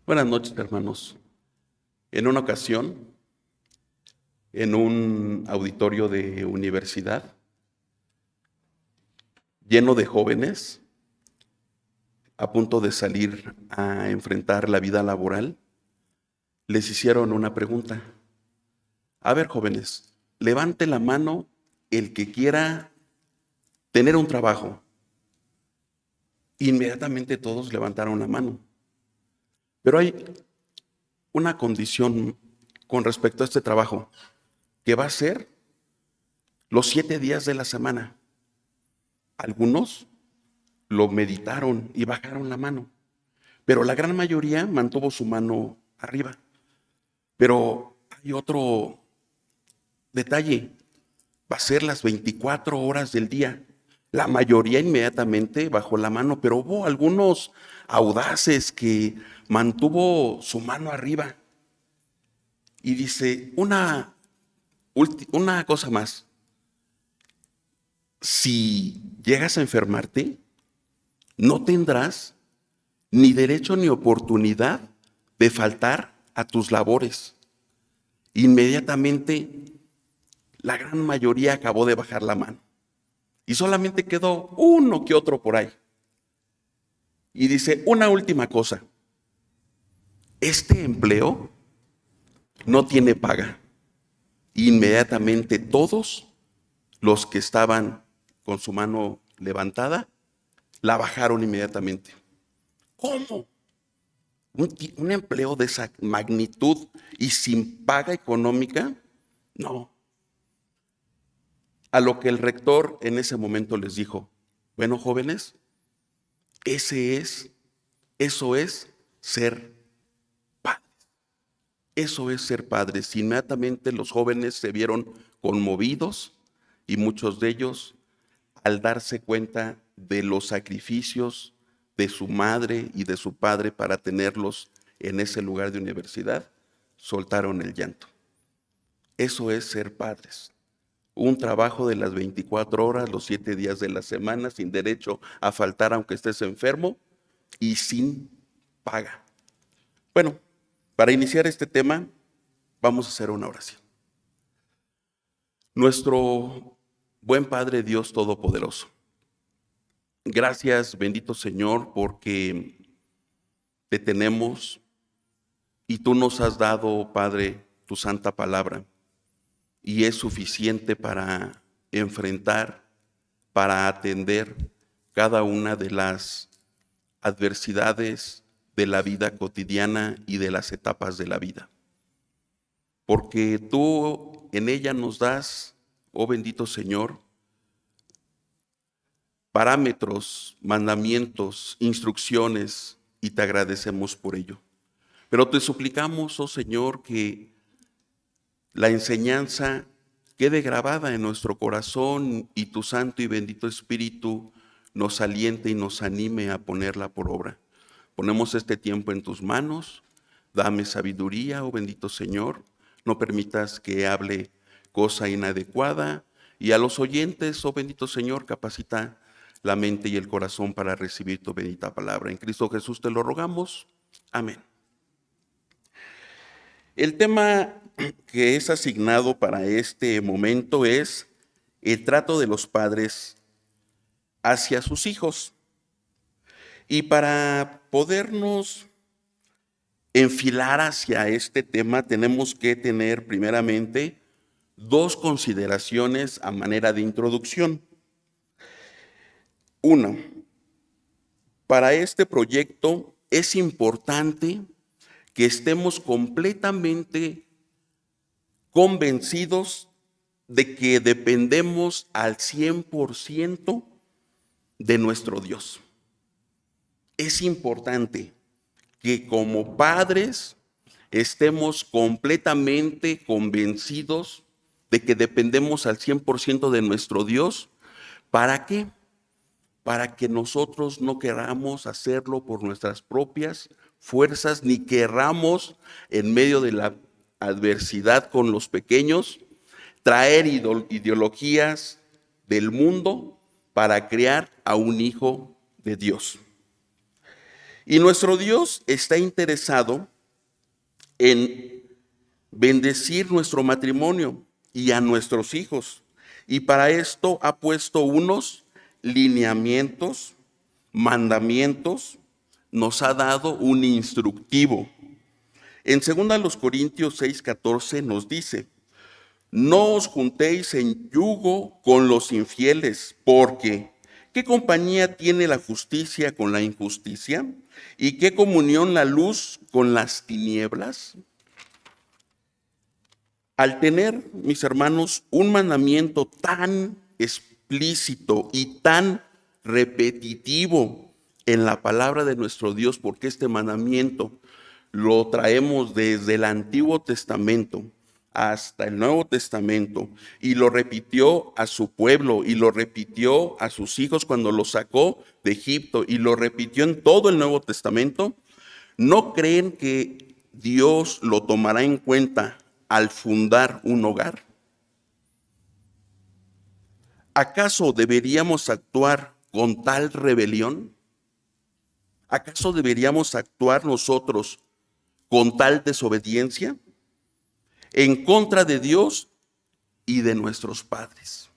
Buenas noches, hermanos. En una ocasión, en un auditorio de universidad, lleno de jóvenes, a punto de salir a enfrentar la vida laboral, les hicieron una pregunta. A ver, jóvenes, levante la mano el que quiera tener un trabajo. Inmediatamente todos levantaron la mano. Pero hay una condición con respecto a este trabajo, que va a ser los 7 días de la semana. Algunos lo meditaron y bajaron la mano, pero la gran mayoría mantuvo su mano arriba. Pero hay otro detalle, va a ser las 24 horas del día. La mayoría inmediatamente bajó la mano, pero hubo algunos audaces que mantuvo su mano arriba. Y dice, una cosa más, si llegas a enfermarte, no tendrás ni derecho ni oportunidad de faltar a tus labores. Inmediatamente, la gran mayoría acabó de bajar la mano. Y solamente quedó uno que otro por ahí. Y dice, una última cosa. Este empleo no tiene paga. Inmediatamente todos los que estaban con su mano levantada, la bajaron inmediatamente. ¿Cómo? Un empleo de esa magnitud y sin paga económica, no. A lo que el rector en ese momento les dijo, bueno, jóvenes, eso es ser padres. Eso es ser padres. Inmediatamente los jóvenes se vieron conmovidos y muchos de ellos, al darse cuenta de los sacrificios de su madre y de su padre para tenerlos en ese lugar de universidad, soltaron el llanto. Eso es ser padres. Un trabajo de las 24 horas, los 7 días de la semana, sin derecho a faltar aunque estés enfermo y sin paga. Bueno, para iniciar este tema, vamos a hacer una oración. Nuestro buen Padre Dios Todopoderoso, gracias, bendito Señor, porque te tenemos y tú nos has dado, Padre, tu santa palabra, y es suficiente para enfrentar, para atender cada una de las adversidades de la vida cotidiana y de las etapas de la vida. Porque tú en ella nos das, oh bendito Señor, parámetros, mandamientos, instrucciones, y te agradecemos por ello. Pero te suplicamos, oh Señor, que la enseñanza quede grabada en nuestro corazón y tu Santo y bendito Espíritu nos aliente y nos anime a ponerla por obra. Ponemos este tiempo en tus manos, dame sabiduría, oh bendito Señor, no permitas que hable cosa inadecuada, y a los oyentes, oh bendito Señor, capacita la mente y el corazón para recibir tu bendita palabra. En Cristo Jesús te lo rogamos. Amén. El tema que es asignado para este momento es el trato de los padres hacia sus hijos. Y para podernos enfilar hacia este tema, tenemos que tener primeramente dos consideraciones a manera de introducción. Una, para este proyecto es importante que estemos completamente convencidos de que dependemos al 100% de nuestro Dios. Es importante que como padres estemos completamente convencidos de que dependemos al 100% de nuestro Dios. ¿Para qué? Para que nosotros no queramos hacerlo por nuestras propias fuerzas, ni querramos en medio de la adversidad con los pequeños traer ideologías del mundo para criar a un hijo de Dios. Y nuestro Dios está interesado en bendecir nuestro matrimonio y a nuestros hijos. Y para esto ha puesto unos lineamientos, mandamientos, nos ha dado un instructivo. En 2 Corintios 6:14 nos dice: no os juntéis en yugo con los infieles, porque ¿qué compañía tiene la justicia con la injusticia? ¿Y qué comunión la luz con las tinieblas? Al tener, mis hermanos, un mandamiento tan explícito y tan repetitivo en la palabra de nuestro Dios, porque este mandamiento lo traemos desde el Antiguo Testamento hasta el Nuevo Testamento, y lo repitió a su pueblo, y lo repitió a sus hijos cuando los sacó de Egipto, y lo repitió en todo el Nuevo Testamento, ¿no creen que Dios lo tomará en cuenta al fundar un hogar? ¿Acaso deberíamos actuar con tal rebelión? ¿Acaso deberíamos actuar nosotros con tal desobediencia en contra de Dios y de nuestros padres?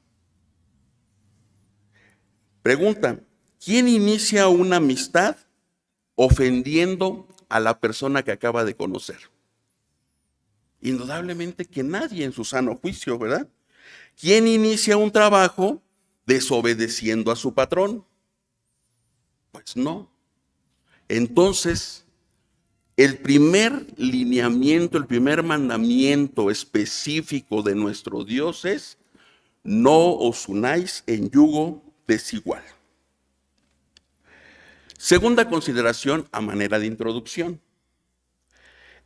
Pregunta: ¿quién inicia una amistad ofendiendo a la persona que acaba de conocer? Indudablemente que nadie en su sano juicio, ¿verdad? ¿Quién inicia un trabajo desobedeciendo a su patrón? Pues no. Entonces, el primer lineamiento, el primer mandamiento específico de nuestro Dios es: no os unáis en yugo desigual. Segunda consideración a manera de introducción.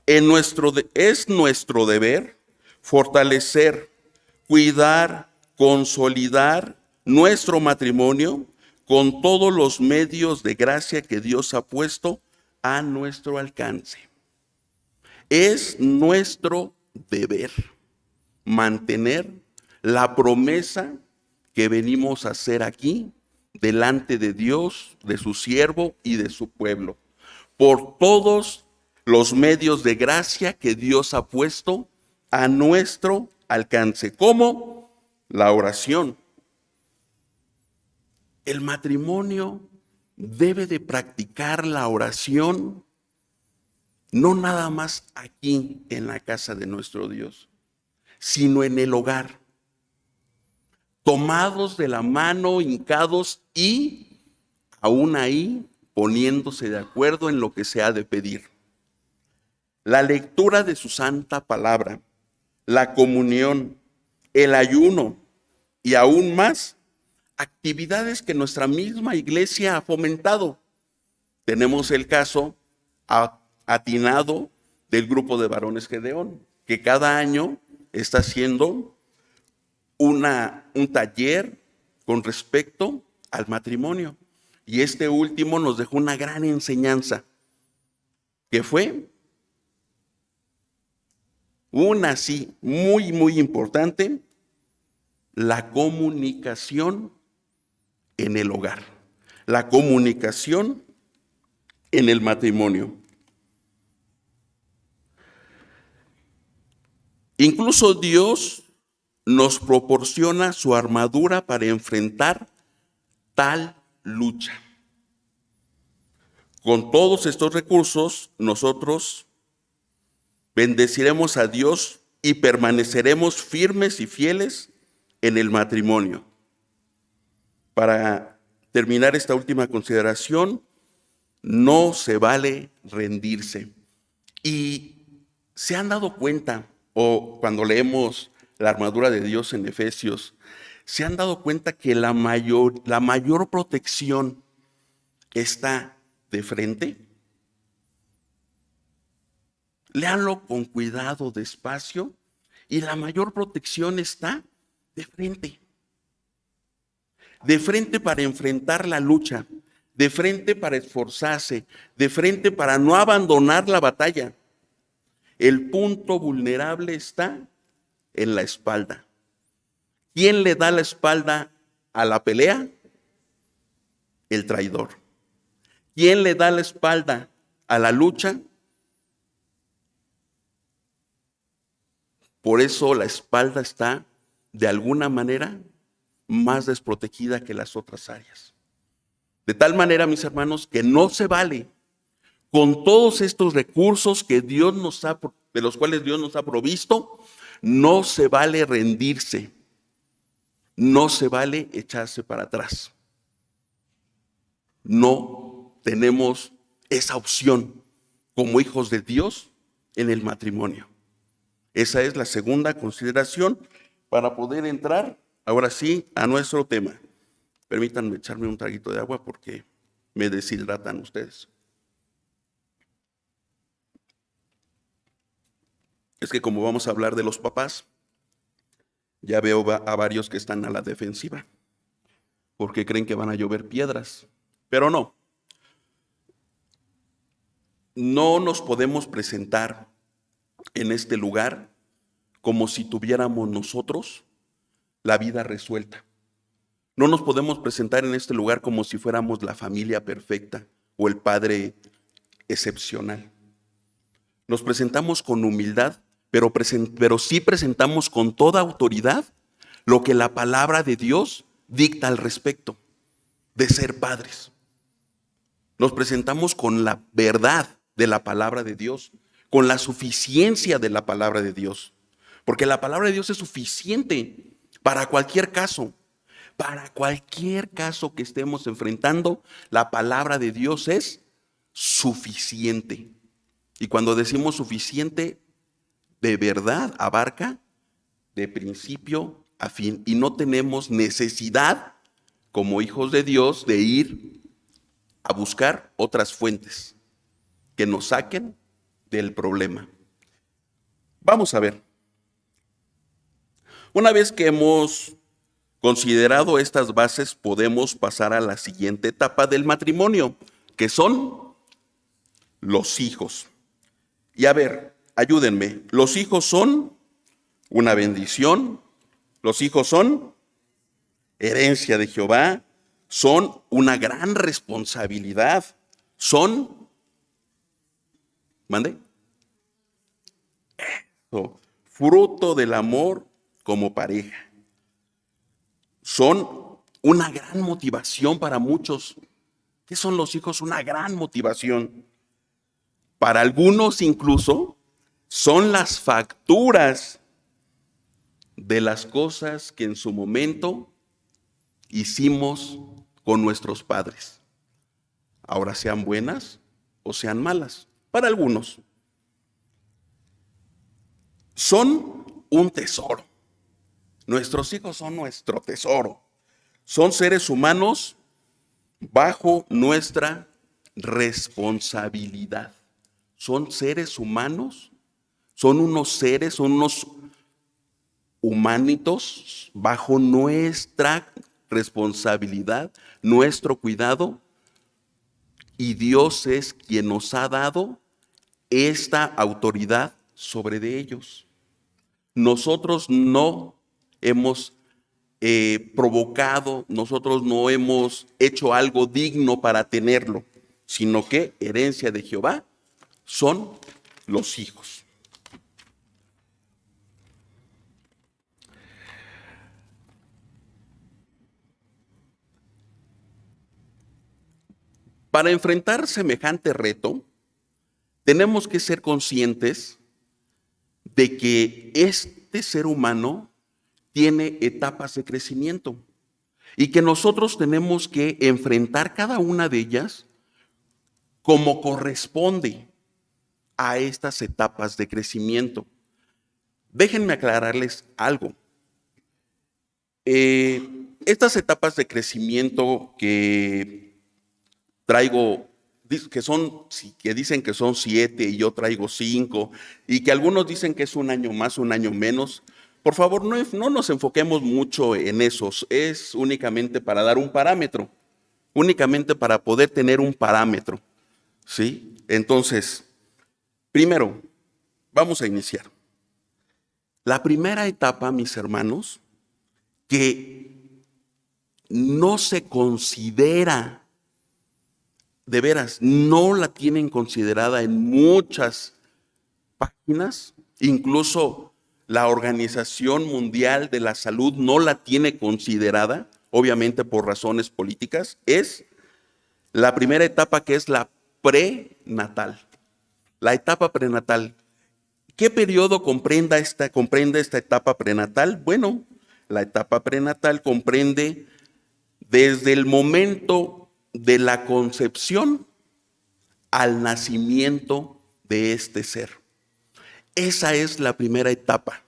Es nuestro deber fortalecer, cuidar, consolidar nuestro matrimonio con todos los medios de gracia que Dios ha puesto a nuestro alcance. Es nuestro deber mantener la promesa que venimos a hacer aquí delante de Dios, de su siervo y de su pueblo, por todos los medios de gracia que Dios ha puesto a nuestro alcance, como la oración. El matrimonio debe de practicar la oración, no nada más aquí en la casa de nuestro Dios, sino en el hogar, tomados de la mano, hincados y aún ahí poniéndose de acuerdo en lo que se ha de pedir. La lectura de su santa palabra, la comunión, el ayuno y aún más actividades que nuestra misma iglesia ha fomentado. Tenemos el caso atinado del grupo de varones Gedeón, que cada año está haciendo un taller con respecto al matrimonio. Y este último nos dejó una gran enseñanza, que fue una sí muy, muy importante: la comunicación en el hogar, la comunicación en el matrimonio. Incluso Dios nos proporciona su armadura para enfrentar tal lucha. Con todos estos recursos, nosotros bendeciremos a Dios y permaneceremos firmes y fieles en el matrimonio. Para terminar esta última consideración, no se vale rendirse. Y se han dado cuenta, o cuando leemos la armadura de Dios en Efesios, se han dado cuenta que la mayor protección está de frente. Léanlo con cuidado, despacio, y la mayor protección está de frente. De frente para enfrentar la lucha, de frente para esforzarse, de frente para no abandonar la batalla. El punto vulnerable está en la espalda. ¿Quién le da la espalda a la pelea? El traidor. ¿Quién le da la espalda a la lucha? Por eso la espalda está, de alguna manera, más desprotegida que las otras áreas. De tal manera, mis hermanos, que no se vale con todos estos recursos que Dios nos ha, de los cuales Dios nos ha provisto, no se vale rendirse, no se vale echarse para atrás. No tenemos esa opción como hijos de Dios en el matrimonio. Esa es la segunda consideración para poder entrar ahora sí a nuestro tema. Permítanme echarme un traguito de agua porque me deshidratan ustedes. Es que como vamos a hablar de los papás, ya veo a varios que están a la defensiva porque creen que van a llover piedras, pero no. No nos podemos presentar en este lugar como si tuviéramos nosotros la vida resuelta. No nos podemos presentar en este lugar como si fuéramos la familia perfecta o el padre excepcional. Nos presentamos con humildad, pero sí presentamos con toda autoridad lo que la palabra de Dios dicta al respecto de ser padres. Nos presentamos con la verdad de la palabra de Dios, con la suficiencia de la palabra de Dios. Porque la palabra de Dios es suficiente para cualquier caso. Para cualquier caso que estemos enfrentando, la palabra de Dios es suficiente. Y cuando decimos suficiente, de verdad abarca de principio a fin. Y no tenemos necesidad, como hijos de Dios, de ir a buscar otras fuentes que nos saquen del problema. Vamos a ver. Una vez que hemos considerado estas bases, podemos pasar a la siguiente etapa del matrimonio, que son los hijos. Y a ver, ayúdenme, los hijos son una bendición, los hijos son herencia de Jehová, son una gran responsabilidad, son, ¿mande? Eso, fruto del amor como pareja. Son una gran motivación para muchos. ¿Qué son los hijos? Una gran motivación. Para algunos incluso son las facturas de las cosas que en su momento hicimos con nuestros padres. Ahora sean buenas o sean malas. Para algunos. Son un tesoro. Nuestros hijos son nuestro tesoro. Son seres humanos bajo nuestra responsabilidad. Son seres humanos, son unos humanitos bajo nuestra responsabilidad, nuestro cuidado. Y Dios es quien nos ha dado esta autoridad sobre de ellos. Nosotros no hemos provocado, nosotros no hemos hecho algo digno para tenerlo, sino que herencia de Jehová son los hijos. Para enfrentar semejante reto, tenemos que ser conscientes de que este ser humano tiene etapas de crecimiento y que nosotros tenemos que enfrentar cada una de ellas como corresponde a estas etapas de crecimiento. Déjenme aclararles algo. Estas etapas de crecimiento que traigo, que dicen que son 7 y yo traigo 5, y que algunos dicen que es un año más, un año menos, por favor, no nos enfoquemos mucho en esos. Es únicamente para dar un parámetro, únicamente para poder tener un parámetro, ¿sí? Entonces, primero, vamos a iniciar. La primera etapa, mis hermanos, que no se considera de veras, no la tienen considerada en muchas páginas, incluso la Organización Mundial de la Salud no la tiene considerada, obviamente por razones políticas, es la primera etapa, que es la prenatal. La etapa prenatal. ¿Qué periodo comprende esta etapa prenatal? Bueno, la etapa prenatal comprende desde el momento de la concepción al nacimiento de este ser. Esa es la primera etapa.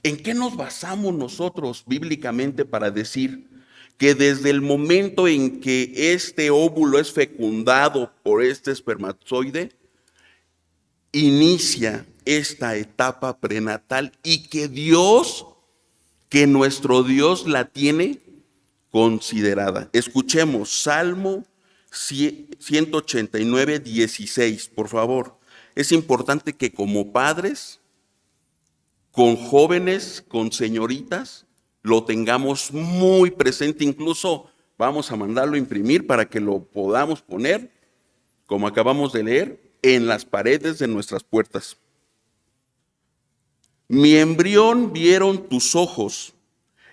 ¿En qué nos basamos nosotros bíblicamente para decir que desde el momento en que este óvulo es fecundado por este espermatozoide, inicia esta etapa prenatal y que nuestro Dios la tiene considerada? Escuchemos Salmo 189, 16, por favor. Es importante que como padres, con jóvenes, con señoritas, lo tengamos muy presente. Incluso vamos a mandarlo a imprimir para que lo podamos poner, como acabamos de leer, en las paredes de nuestras puertas. Mi embrión vieron tus ojos,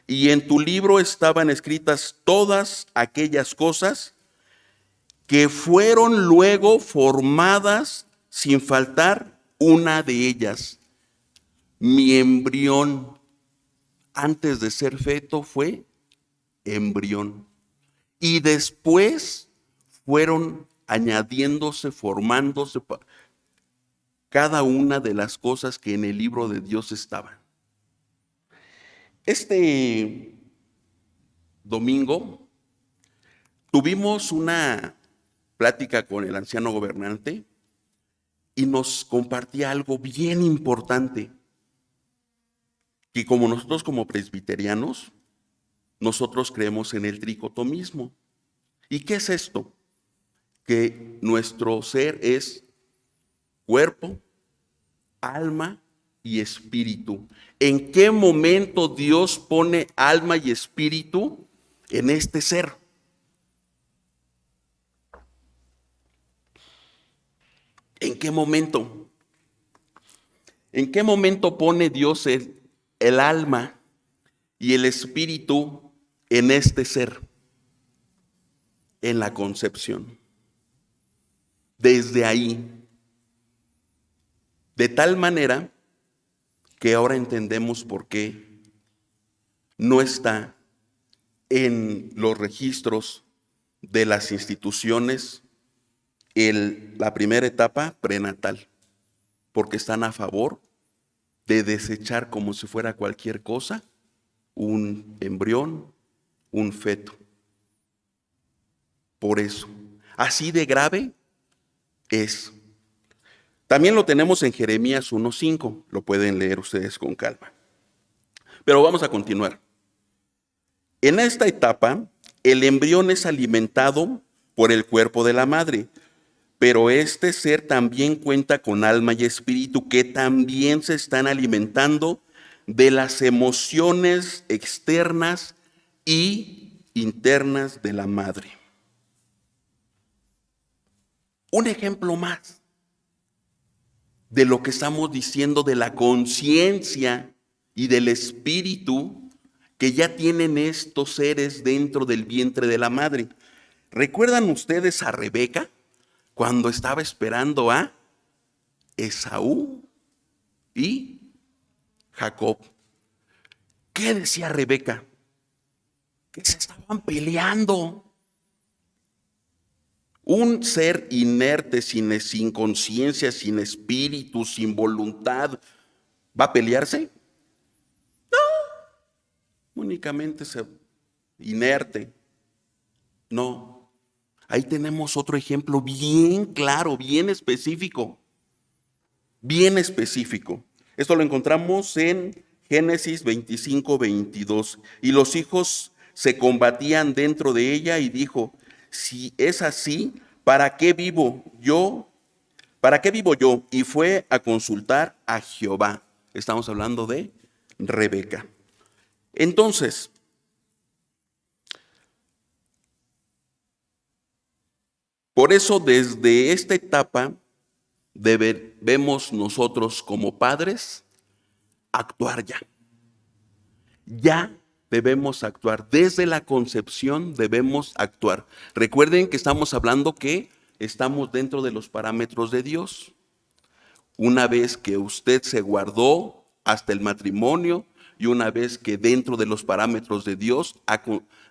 y en tu libro estaban escritas todas aquellas cosas que fueron luego formadas sin faltar una de ellas. Mi embrión, antes de ser feto, fue embrión. Y después fueron añadiéndose, formándose cada una de las cosas que en el libro de Dios estaban. Este domingo tuvimos una plática con el anciano gobernante y nos compartía algo bien importante, que como nosotros como presbiterianos, nosotros creemos en el tricotomismo. ¿Y qué es esto? Que nuestro ser es cuerpo, alma y espíritu. ¿En qué momento Dios pone alma y espíritu en este ser? ¿En qué momento? ¿En qué momento pone Dios el alma y el espíritu en este ser? En la concepción. Desde ahí. De tal manera que ahora entendemos por qué no está en los registros de las instituciones la primera etapa prenatal, porque están a favor de desechar como si fuera cualquier cosa un embrión, un feto. Por eso, así de grave es. También lo tenemos en Jeremías 1:5, lo pueden leer ustedes con calma. Pero vamos a continuar. En esta etapa, el embrión es alimentado por el cuerpo de la madre, pero este ser también cuenta con alma y espíritu que también se están alimentando de las emociones externas y internas de la madre. Un ejemplo más de lo que estamos diciendo de la conciencia y del espíritu que ya tienen estos seres dentro del vientre de la madre. ¿Recuerdan ustedes a Rebeca cuando estaba esperando a Esaú y Jacob? ¿Qué decía Rebeca? Que se estaban peleando. Un ser inerte, sin conciencia, sin espíritu, sin voluntad, ¿va a pelearse? No, únicamente inerte. No. Ahí tenemos otro ejemplo bien claro, bien específico. Bien específico. Esto lo encontramos en Génesis 25, 22. Y los hijos se combatían dentro de ella y dijo: si es así, ¿para qué vivo yo? ¿Para qué vivo yo? Y fue a consultar a Jehová. Estamos hablando de Rebeca. Entonces, Por eso desde esta etapa debemos nosotros como padres actuar ya. Ya debemos actuar. Desde la concepción debemos actuar. Recuerden que estamos hablando que estamos dentro de los parámetros de Dios. Una vez que usted se guardó hasta el matrimonio y una vez que dentro de los parámetros de Dios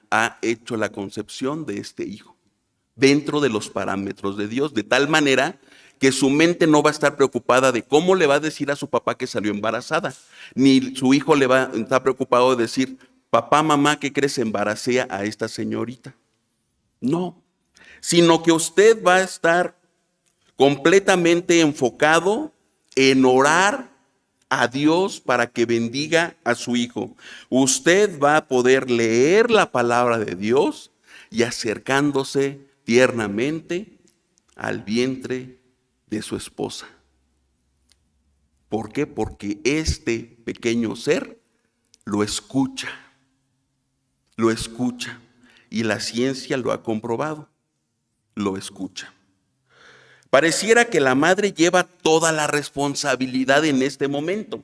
ha hecho la concepción de este hijo. Dentro de los parámetros de Dios, de tal manera que su mente no va a estar preocupada de cómo le va a decir a su papá que salió embarazada, ni su hijo le va a estar preocupado de decir, papá, mamá, ¿qué crees? Embaracé a esta señorita. No, sino que usted va a estar completamente enfocado en orar a Dios para que bendiga a su hijo. Usted va a poder leer la palabra de Dios y acercándose tiernamente al vientre de su esposa. ¿Por qué? Porque este pequeño ser lo escucha y la ciencia lo ha comprobado, lo escucha. Pareciera que la madre lleva toda la responsabilidad en este momento.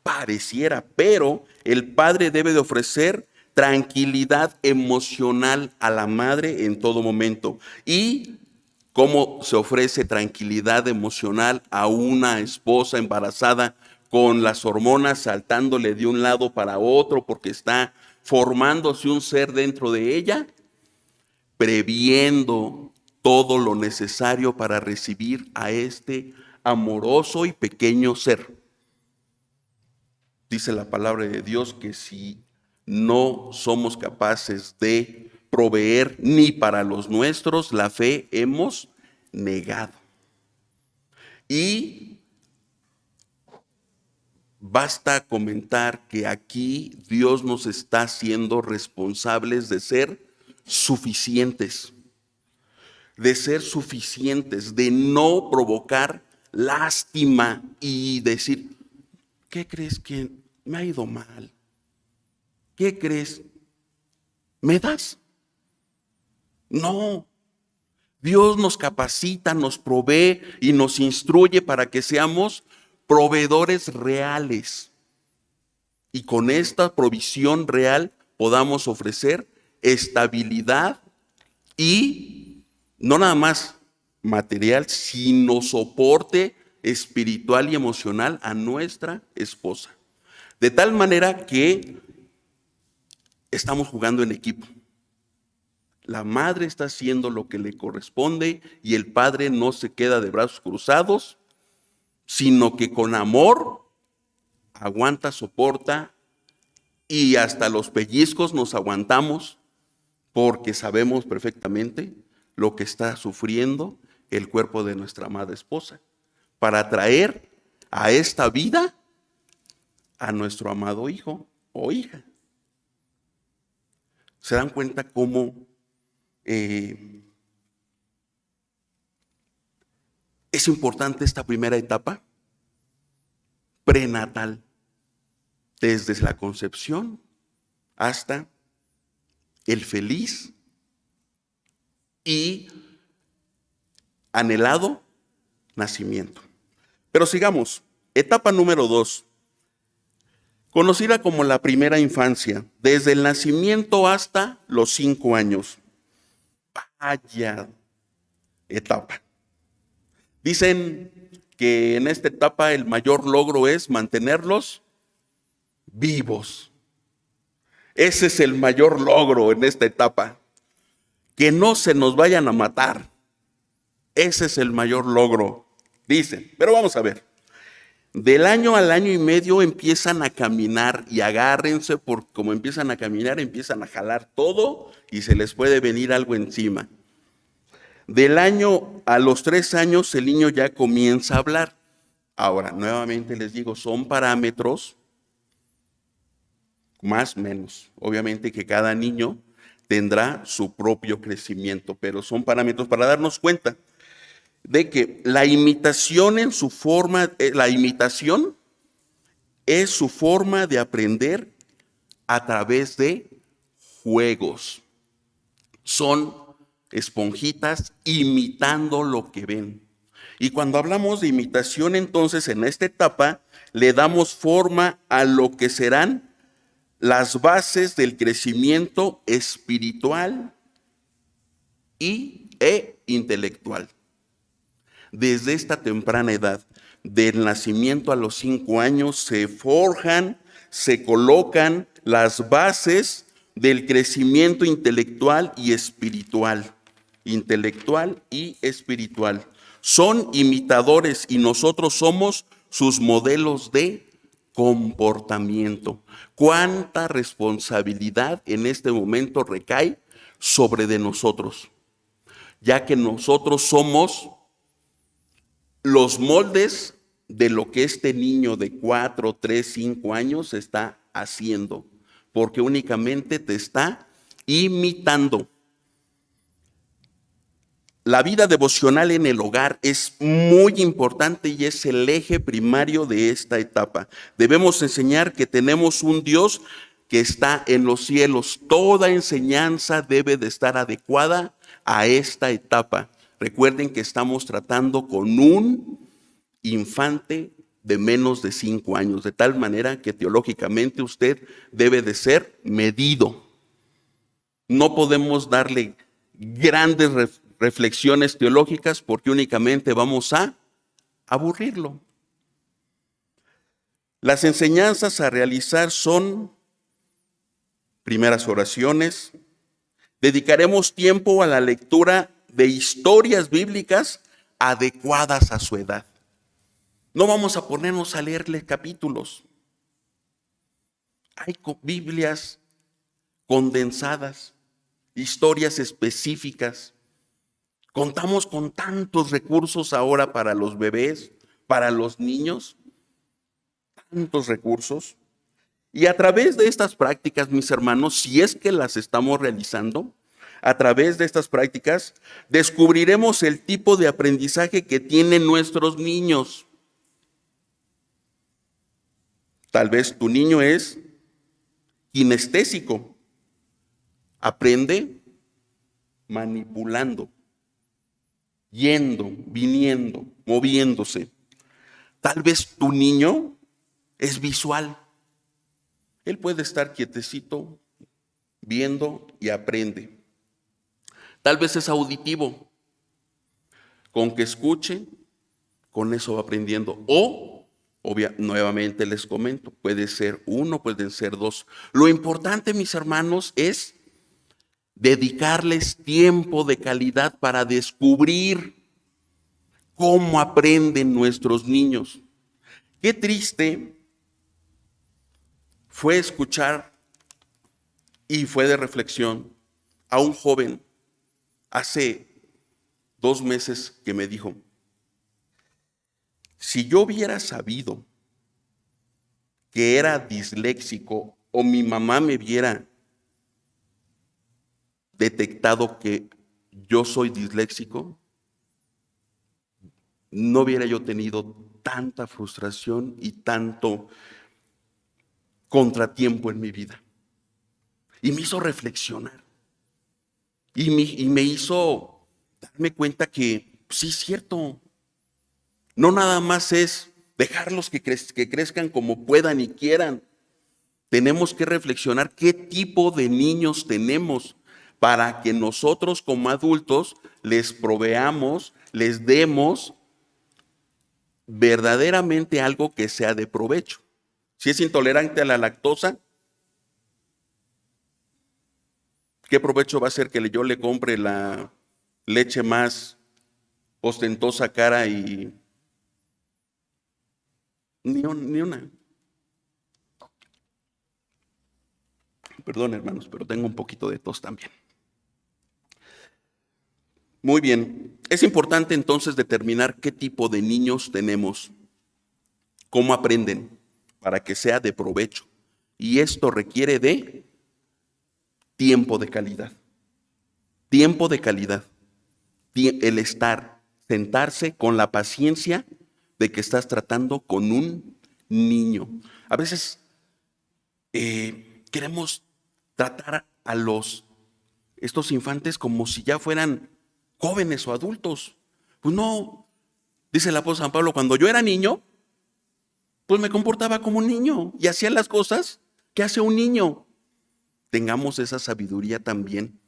Pareciera, pero el padre debe de ofrecer tranquilidad emocional a la madre en todo momento. ¿Y cómo se ofrece tranquilidad emocional a una esposa embarazada con las hormonas saltándole de un lado para otro porque está formándose un ser dentro de ella? Previendo todo lo necesario para recibir a este amoroso y pequeño ser. Dice la palabra de Dios que si no somos capaces de proveer ni para los nuestros, la fe hemos negado. Y basta comentar que aquí Dios nos está haciendo responsables de ser suficientes, de no provocar lástima y decir, ¿qué crees que me ha ido mal? ¿Qué crees? ¿Me das? No. Dios nos capacita, nos provee y nos instruye para que seamos proveedores reales. Y con esta provisión real podamos ofrecer estabilidad y no nada más material, sino soporte espiritual y emocional a nuestra esposa. De tal manera que estamos jugando en equipo. La madre está haciendo lo que le corresponde y el padre no se queda de brazos cruzados, sino que con amor aguanta, soporta y hasta los pellizcos nos aguantamos porque sabemos perfectamente lo que está sufriendo el cuerpo de nuestra amada esposa para traer a esta vida a nuestro amado hijo o hija. ¿Se dan cuenta cómo es importante esta primera etapa prenatal, desde la concepción hasta el feliz y anhelado nacimiento? Pero sigamos, etapa número 2, conocida como la primera infancia, desde el nacimiento hasta los 5 años. Vaya etapa. Dicen que en esta etapa el mayor logro es mantenerlos vivos. Ese es el mayor logro en esta etapa. Que no se nos vayan a matar. Ese es el mayor logro, dicen. Pero vamos a ver. Del año al año y medio empiezan a caminar y agárrense porque como empiezan a caminar empiezan a jalar todo y se les puede venir algo encima. Del año a los 3 años el niño ya comienza a hablar. Ahora, nuevamente les digo, son parámetros más o menos. Obviamente que cada niño tendrá su propio crecimiento, pero son parámetros para darnos cuenta de que la imitación es su forma de aprender a través de juegos. Son esponjitas, imitando lo que ven. Y cuando hablamos de imitación, entonces en esta etapa le damos forma a lo que serán las bases del crecimiento espiritual e intelectual. Desde esta temprana edad, del nacimiento a los 5 años, se forjan, se colocan las bases del crecimiento intelectual y espiritual. Intelectual y espiritual. Son imitadores y nosotros somos sus modelos de comportamiento. ¿Cuánta responsabilidad en este momento recae sobre de nosotros? Ya que nosotros somos los moldes de lo que este niño de 4, 3, 5 años está haciendo, porque únicamente te está imitando. La vida devocional en el hogar es muy importante y es el eje primario de esta etapa. Debemos enseñar que tenemos un Dios que está en los cielos. Toda enseñanza debe de estar adecuada a esta etapa. Recuerden que estamos tratando con un infante de menos de 5 años, de tal manera que teológicamente usted debe de ser medido. No podemos darle grandes reflexiones teológicas porque únicamente vamos a aburrirlo. Las enseñanzas a realizar son primeras oraciones. Dedicaremos tiempo a la lectura de historias bíblicas adecuadas a su edad. No vamos a ponernos a leerle capítulos. Hay Biblias condensadas, historias específicas. Contamos con tantos recursos ahora para los bebés, para los niños, tantos recursos. Y a través de estas prácticas, mis hermanos, si es que las estamos realizando, a través de estas prácticas, descubriremos el tipo de aprendizaje que tienen nuestros niños. Tal vez tu niño es kinestésico, aprende manipulando, yendo, viniendo, moviéndose. Tal vez tu niño es visual. Él puede estar quietecito, viendo y aprende. Tal vez es auditivo. Con que escuche, con eso va aprendiendo. O, nuevamente les comento, puede ser 1, pueden ser 2. Lo importante, mis hermanos, es dedicarles tiempo de calidad para descubrir cómo aprenden nuestros niños. Qué triste fue escuchar, y fue de reflexión, a un joven hace 2 meses que me dijo: si yo hubiera sabido que era disléxico o mi mamá me hubiera detectado que yo soy disléxico, no hubiera yo tenido tanta frustración y tanto contratiempo en mi vida. Y me hizo reflexionar. Y me hizo darme cuenta que sí es cierto. No nada más es dejarlos que crezcan como puedan y quieran. Tenemos que reflexionar qué tipo de niños tenemos para que nosotros como adultos les proveamos, les demos verdaderamente algo que sea de provecho. Si es intolerante a la lactosa, ¿qué provecho va a hacer que yo le compre la leche más ostentosa, cara y ni una? Perdón, hermanos, pero tengo un poquito de tos también. Muy bien, es importante entonces determinar qué tipo de niños tenemos, cómo aprenden, para que sea de provecho. Y esto requiere de tiempo de calidad. Tiempo de calidad. El sentarse con la paciencia de que estás tratando con un niño. A veces queremos tratar a los estos infantes como si ya fueran jóvenes o adultos. Pues no, dice el apóstol San Pablo, cuando yo era niño, pues me comportaba como un niño y hacía las cosas que hace un niño. Tengamos esa sabiduría también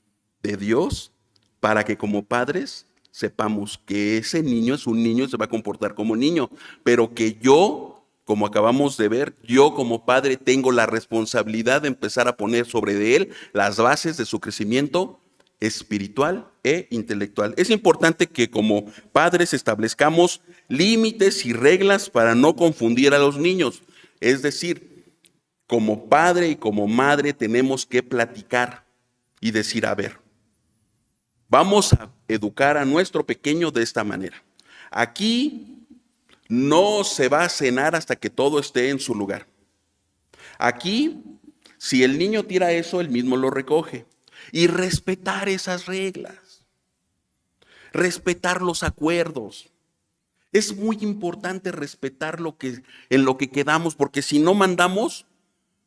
de Dios para que como padres sepamos que ese niño es un niño y se va a comportar como niño, pero que yo, como acabamos de ver, yo como padre tengo la responsabilidad de empezar a poner sobre de él las bases de su crecimiento espiritual e intelectual. Es importante que como padres establezcamos límites y reglas para no confundir a los niños. Es decir, como padre y como madre tenemos que platicar y decir, a ver, vamos a educar a nuestro pequeño de esta manera. Aquí no se va a cenar hasta que todo esté en su lugar. Aquí, si el niño tira eso, él mismo lo recoge. Y respetar esas reglas. Respetar los acuerdos. Es muy importante respetar en lo que quedamos, porque si no mandamos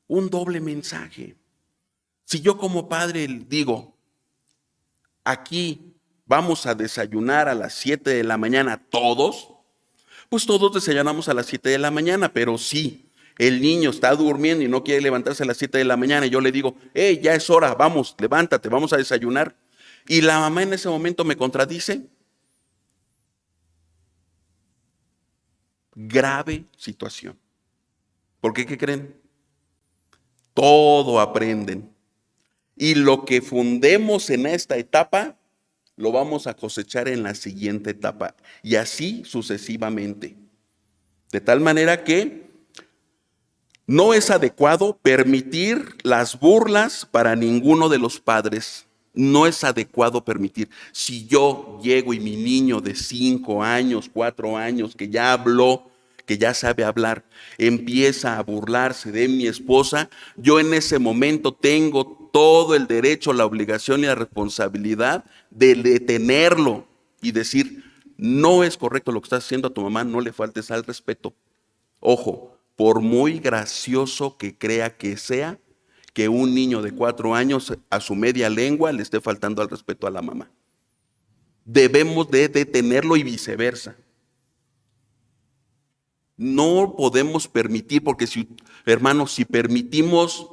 un doble mensaje. Si yo como padre digo, aquí vamos a desayunar a las 7 de la mañana todos, pues todos desayunamos a las 7 de la mañana, pero si el niño está durmiendo y no quiere levantarse a las 7 de la mañana y yo le digo, hey, ya es hora, vamos, levántate, vamos a desayunar, y la mamá en ese momento me contradice, grave situación. ¿Por qué? ¿Qué creen? Todo aprenden. Y lo que fundemos en esta etapa, lo vamos a cosechar en la siguiente etapa. Y así sucesivamente. De tal manera que no es adecuado permitir las burlas para ninguno de los padres. No es adecuado permitir. Si yo llego y mi niño de 5 años, 4 años, que ya habló, que ya sabe hablar, empieza a burlarse de mi esposa, yo en ese momento tengo todo el derecho, la obligación y la responsabilidad de detenerlo y decir, no es correcto lo que estás haciendo a tu mamá, no le faltes al respeto. Ojo, por muy gracioso que crea que sea, que un niño de 4 años a su media lengua le esté faltando al respeto a la mamá. Debemos de detenerlo y viceversa. No podemos permitir, porque hermanos, si permitimos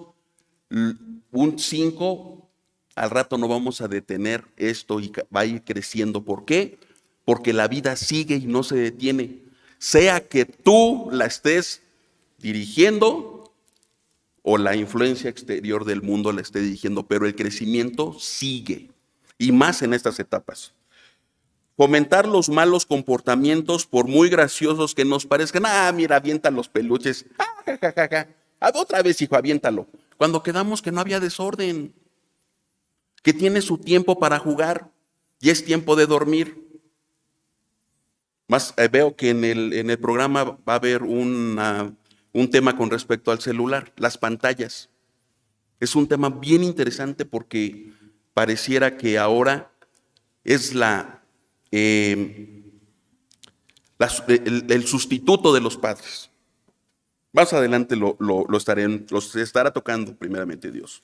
un 5, al rato no vamos a detener esto y va a ir creciendo. ¿Por qué? Porque la vida sigue y no se detiene. Sea que tú la estés dirigiendo o la influencia exterior del mundo la esté dirigiendo, pero el crecimiento sigue, y más en estas etapas. Fomentar los malos comportamientos, por muy graciosos que nos parezcan. Mira, avienta los peluches. Otra vez, hijo, aviéntalo. Cuando quedamos que no había desorden, que tiene su tiempo para jugar y es tiempo de dormir. Más veo que en el programa va a haber un tema con respecto al celular, las pantallas. Es un tema bien interesante porque pareciera que ahora es el sustituto de los padres. Más adelante los estará tocando primeramente Dios.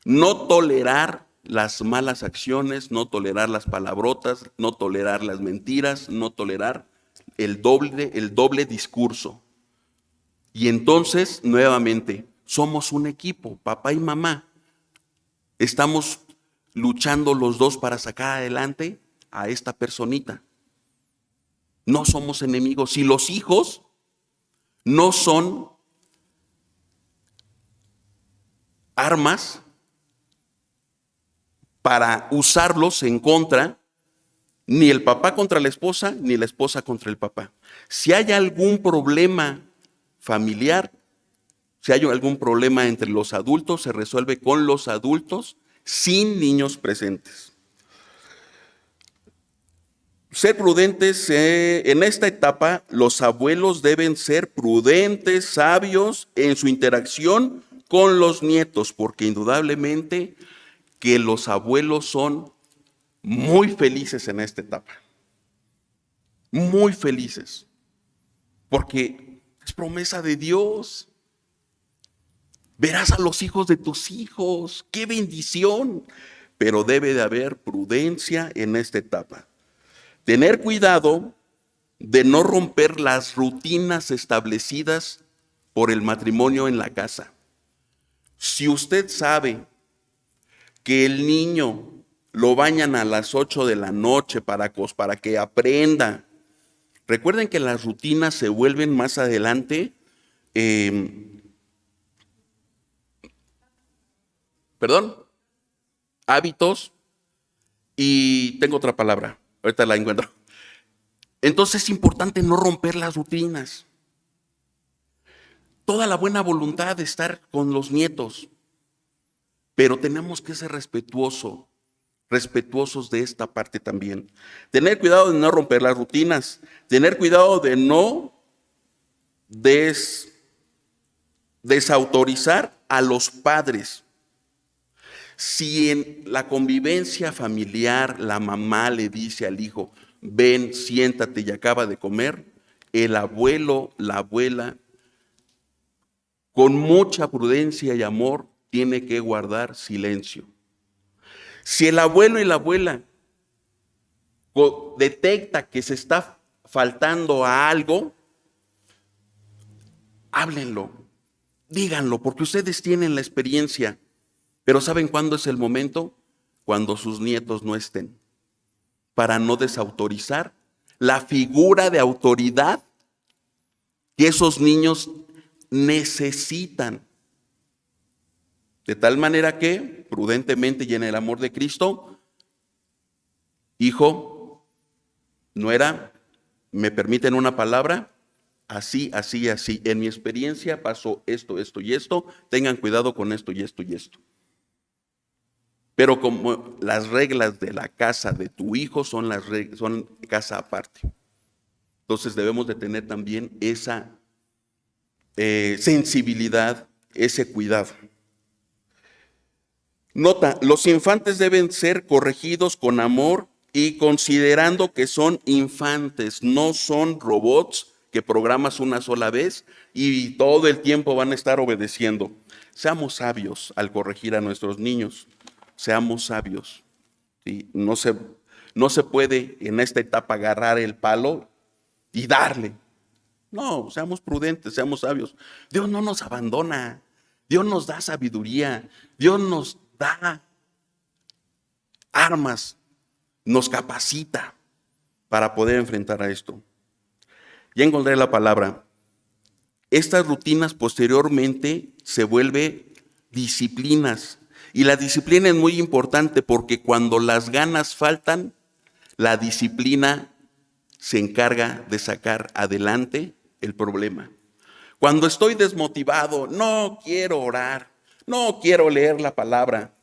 No tolerar las malas acciones, no tolerar las palabrotas, no tolerar las mentiras, no tolerar el doble discurso. Y entonces, nuevamente, somos un equipo, papá y mamá. Estamos luchando los dos para sacar adelante a esta personita. No somos enemigos. Y los hijos no son armas para usarlos en contra, ni el papá contra la esposa, ni la esposa contra el papá. Si hay algún problema familiar, si hay algún problema entre los adultos, se resuelve con los adultos, sin niños presentes. Ser prudentes en esta etapa, los abuelos deben ser prudentes, sabios en su interacción con los nietos, porque indudablemente que los abuelos son muy felices en esta etapa. Muy felices. Porque es promesa de Dios. Verás a los hijos de tus hijos. ¡Qué bendición! pero debe de haber prudencia en esta etapa. Tener cuidado de no romper las rutinas establecidas por el matrimonio en la casa. Si usted sabe que el niño lo bañan a las 8 de la noche para que aprenda, recuerden que las rutinas se vuelven más adelante, hábitos, y tengo otra palabra, ahorita la encuentro. Entonces es importante no romper las rutinas. Toda la buena voluntad de estar con los nietos, pero tenemos que ser respetuosos de esta parte también. Tener cuidado de no romper las rutinas, tener cuidado de no desautorizar a los padres. Si en la convivencia familiar la mamá le dice al hijo, ven, siéntate y acaba de comer, el abuelo, la abuela, con mucha prudencia y amor, tiene que guardar silencio. Si el abuelo y la abuela detecta que se está faltando a algo, háblenlo, díganlo, porque ustedes tienen la experiencia. Pero ¿saben cuándo es el momento? Cuando sus nietos no estén, para no desautorizar la figura de autoridad que esos niños necesitan. De tal manera que, prudentemente y en el amor de Cristo, hijo, nuera, ¿me permiten una palabra? Así, así, así. En mi experiencia pasó esto, esto y esto. Tengan cuidado con esto y esto y esto. Pero como las reglas de la casa de tu hijo son casa aparte. Entonces debemos de tener también esa sensibilidad, ese cuidado. Nota, los infantes deben ser corregidos con amor y considerando que son infantes, no son robots que programas una sola vez y todo el tiempo van a estar obedeciendo. Seamos sabios al corregir a nuestros niños. Seamos sabios. ¿Sí? No se puede en esta etapa agarrar el palo y darle. No, seamos prudentes, seamos sabios. Dios no nos abandona. Dios nos da sabiduría. Dios nos da armas. Nos capacita para poder enfrentar a esto. Ya encontré la palabra. Estas rutinas posteriormente se vuelven disciplinas. Y la disciplina es muy importante porque cuando las ganas faltan, la disciplina se encarga de sacar adelante el problema. Cuando estoy desmotivado, no quiero orar, no quiero leer la palabra,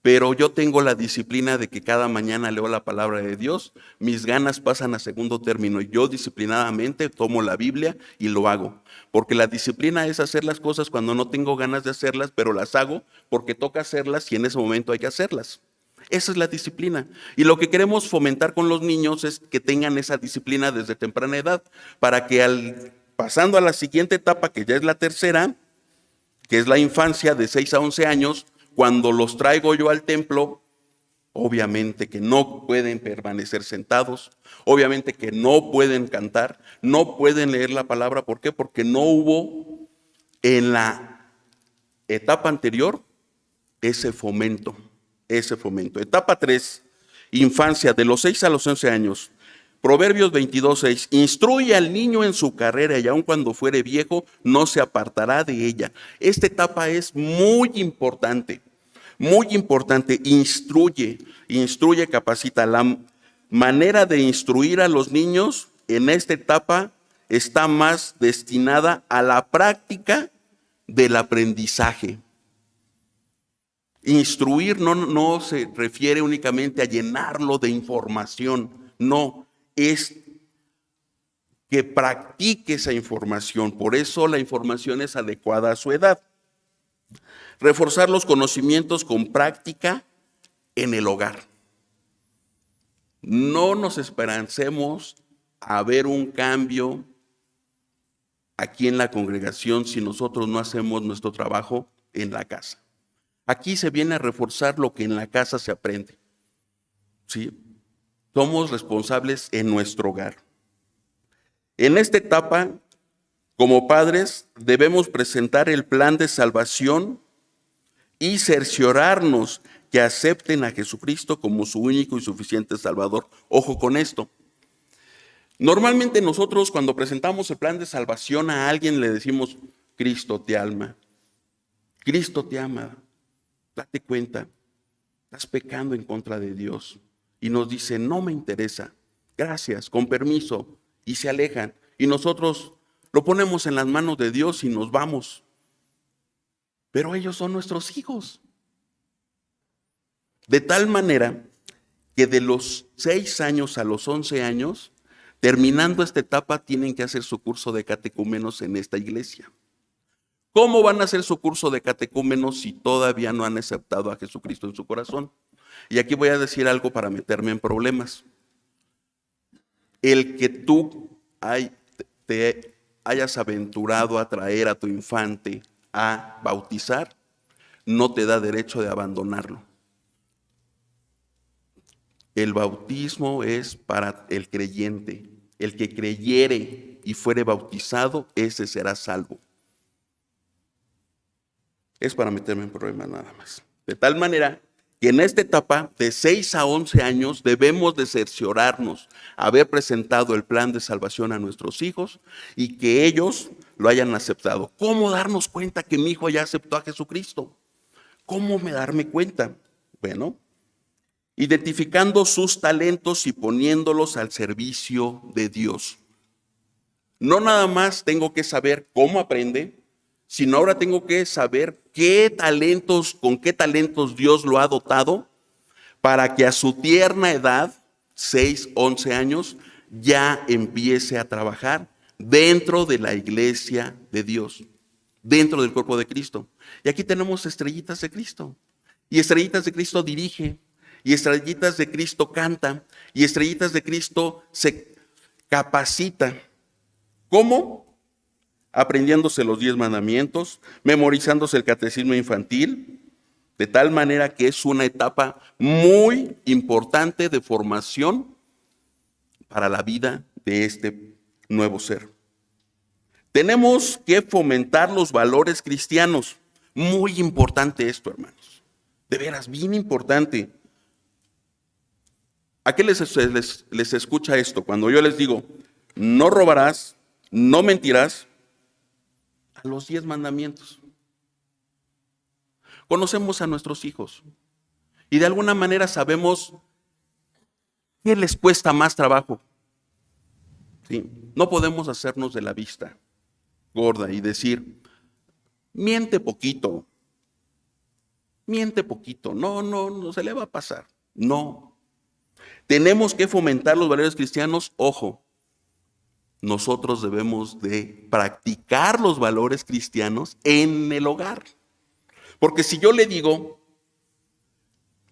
pero yo tengo la disciplina de que cada mañana leo la palabra de Dios, mis ganas pasan a segundo término. Yo disciplinadamente tomo la Biblia y lo hago. Porque la disciplina es hacer las cosas cuando no tengo ganas de hacerlas, pero las hago porque toca hacerlas y en ese momento hay que hacerlas. Esa es la disciplina. Y lo que queremos fomentar con los niños es que tengan esa disciplina desde temprana edad, para que pasando a la siguiente etapa, que ya es la tercera, que es la infancia de 6 a 11 años, cuando los traigo yo al templo, obviamente que no pueden permanecer sentados, obviamente que no pueden cantar, no pueden leer la palabra. ¿Por qué? Porque no hubo en la etapa anterior ese fomento. Etapa 3, infancia, de los 6 a los 11 años. Proverbios 22:6, instruye al niño en su carrera y aun cuando fuere viejo no se apartará de ella. Esta etapa es muy importante, instruye, capacita. La manera de instruir a los niños en esta etapa está más destinada a la práctica del aprendizaje. Instruir no se refiere únicamente a llenarlo de información, no, es que practique esa información. Por eso la información es adecuada a su edad. Reforzar los conocimientos con práctica en el hogar. No nos esperancemos a ver un cambio aquí en la congregación si nosotros no hacemos nuestro trabajo en la casa. Aquí se viene a reforzar lo que en la casa se aprende. ¿Sí? Somos responsables en nuestro hogar. En esta etapa, como padres, debemos presentar el plan de salvación y cerciorarnos que acepten a Jesucristo como su único y suficiente Salvador. Ojo con esto. Normalmente nosotros cuando presentamos el plan de salvación a alguien le decimos, Cristo te ama, Cristo te ama, date cuenta, estás pecando en contra de Dios. Y nos dice, no me interesa, gracias, con permiso, y se alejan. Y nosotros lo ponemos en las manos de Dios y nos vamos. Pero ellos son nuestros hijos. De tal manera que de los 6 años a los 11 años, terminando esta etapa, tienen que hacer su curso de catecúmenos en esta iglesia. ¿Cómo van a hacer su curso de catecúmenos si todavía no han aceptado a Jesucristo en su corazón? Y aquí voy a decir algo para meterme en problemas. El que tú te hayas aventurado a traer a tu infante a bautizar, no te da derecho de abandonarlo. El bautismo es para el creyente. El que creyere y fuere bautizado, ese será salvo. Es para meterme en problemas nada más. De tal manera que en esta etapa de 6 a 11 años debemos de cerciorarnos, haber presentado el plan de salvación a nuestros hijos y que ellos lo hayan aceptado. ¿Cómo darnos cuenta que mi hijo ya aceptó a Jesucristo? ¿Cómo darme cuenta? Bueno, identificando sus talentos y poniéndolos al servicio de Dios. No nada más tengo que saber cómo aprende, sino ahora tengo que saber con qué talentos Dios lo ha dotado para que a su tierna edad, 6, 11 años, ya empiece a trabajar dentro de la iglesia de Dios, dentro del cuerpo de Cristo. Y aquí tenemos Estrellitas de Cristo. Y Estrellitas de Cristo dirige, y Estrellitas de Cristo canta, y Estrellitas de Cristo se capacita. ¿Cómo? Aprendiéndose los 10 mandamientos, memorizándose el catecismo infantil, de tal manera que es una etapa muy importante de formación para la vida de este nuevo ser. Tenemos que fomentar los valores cristianos. Muy importante esto, hermanos. De veras, bien importante. ¿A qué les escucha esto? Cuando yo les digo, no robarás, no mentirás, a los 10 mandamientos. Conocemos a nuestros hijos y de alguna manera sabemos qué les cuesta más trabajo. ¿Sí? No podemos hacernos de la vista gorda y decir, miente poquito, no se le va a pasar. No. Tenemos que fomentar los valores cristianos, ojo. Nosotros debemos de practicar los valores cristianos en el hogar. Porque si yo le digo,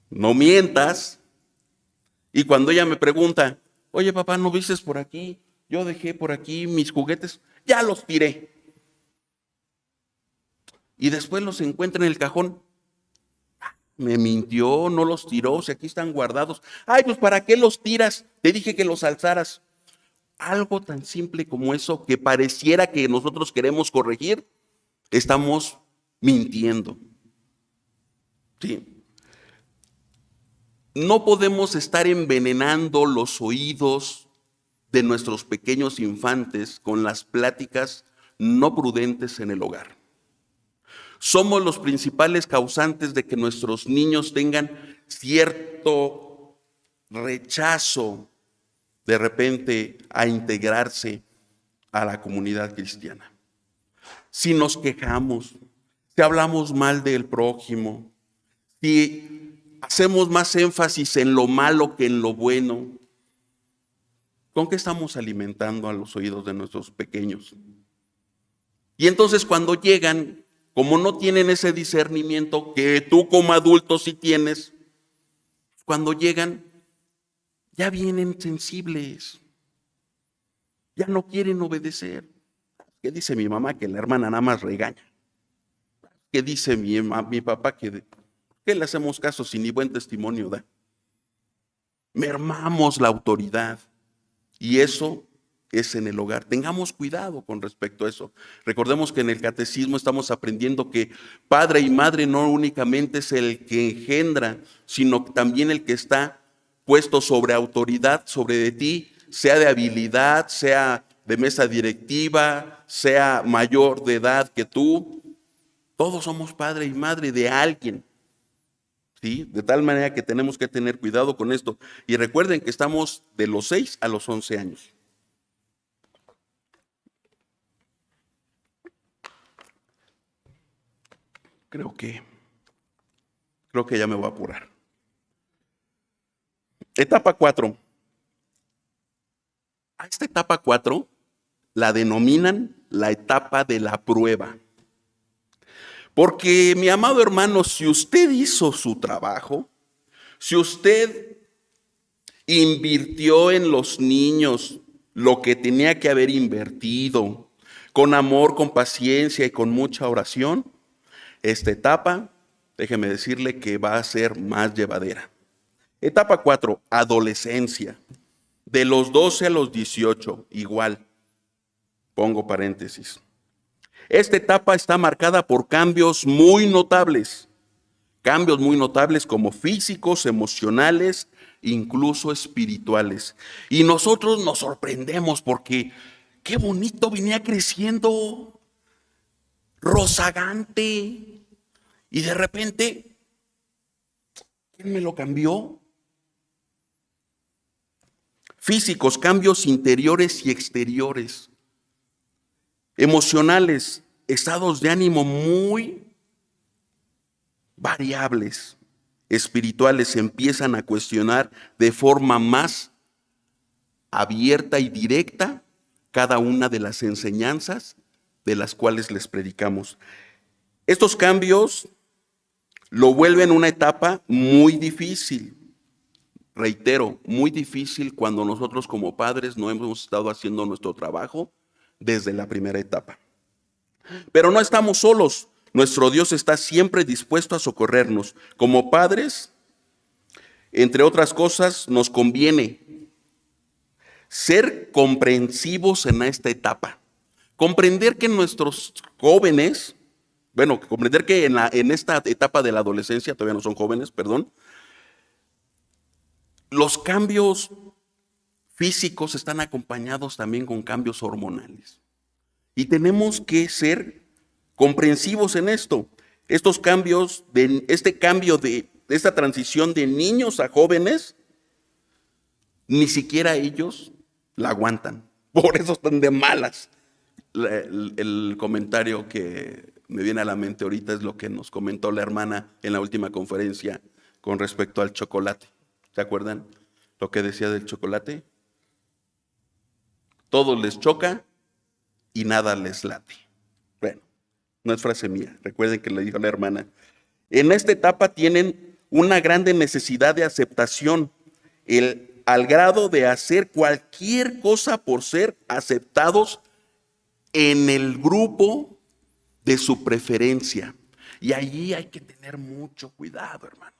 no mientas, y cuando ella me pregunta, oye papá, ¿no viste por aquí? Yo dejé por aquí mis juguetes, ya los tiré. Y después los encuentra en el cajón. Me mintió, no los tiró, si aquí están guardados. Ay, pues ¿para qué los tiras? Te dije que los alzaras. Algo tan simple como eso que pareciera que nosotros queremos corregir, estamos mintiendo. Sí. No podemos estar envenenando los oídos de nuestros pequeños infantes con las pláticas no prudentes en el hogar. Somos los principales causantes de que nuestros niños tengan cierto rechazo de repente a integrarse a la comunidad cristiana. Si nos quejamos, si hablamos mal del prójimo, si hacemos más énfasis en lo malo que en lo bueno, ¿con qué estamos alimentando a los oídos de nuestros pequeños? Y entonces cuando llegan, como no tienen ese discernimiento que tú como adulto sí tienes, cuando llegan, ya vienen sensibles, ya no quieren obedecer. ¿Qué dice mi mamá? Que la hermana nada más regaña. ¿Qué dice mi papá? Que ¿Qué le hacemos caso si ni buen testimonio da? Mermamos la autoridad. Y eso es en el hogar. Tengamos cuidado con respecto a eso. Recordemos que en el catecismo estamos aprendiendo que padre y madre no únicamente es el que engendra, sino también el que está puesto sobre autoridad sobre de ti, sea de habilidad, sea de mesa directiva, sea mayor de edad que tú. Todos somos padre y madre de alguien. ¿Sí? De tal manera que tenemos que tener cuidado con esto. Y recuerden que estamos de los 6 a los 11 años. Creo que ya me voy a apurar. Etapa 4. A esta etapa 4 la denominan la etapa de la prueba. Porque, mi amado hermano, si usted hizo su trabajo, si usted invirtió en los niños lo que tenía que haber invertido, con amor, con paciencia y con mucha oración, esta etapa, déjeme decirle que va a ser más llevadera. Etapa 4, adolescencia. De los 12 a los 18, igual. Pongo paréntesis. Esta etapa está marcada por cambios muy notables como físicos, emocionales, incluso espirituales. Y nosotros nos sorprendemos porque qué bonito venía creciendo, rozagante, y de repente, ¿quién me lo cambió? Físicos, cambios interiores y exteriores. Emocionales, estados de ánimo muy variables. Espirituales, se empiezan a cuestionar de forma más abierta y directa cada una de las enseñanzas de las cuales les predicamos. Estos cambios lo vuelven una etapa muy difícil. Reitero, muy difícil cuando nosotros como padres no hemos estado haciendo nuestro trabajo desde la primera etapa. Pero no estamos solos. Nuestro Dios está siempre dispuesto a socorrernos. Como padres, entre otras cosas, nos conviene ser comprensivos en esta etapa. Comprender que nuestros jóvenes, comprender que en esta etapa de la adolescencia, todavía no son jóvenes, perdón, los cambios físicos están acompañados también con cambios hormonales. Y tenemos que ser comprensivos en esto. Estos cambios, este cambio de esta transición de niños a jóvenes, ni siquiera ellos la aguantan. Por eso están de malas. El comentario que me viene a la mente ahorita es lo que nos comentó la hermana en la última conferencia con respecto al chocolate. ¿Se acuerdan lo que decía del chocolate? Todo les choca y nada les late. Bueno, no es frase mía, recuerden que le dijo la hermana. En esta etapa tienen una grande necesidad de aceptación, al grado de hacer cualquier cosa por ser aceptados en el grupo de su preferencia. Y allí hay que tener mucho cuidado, hermanos.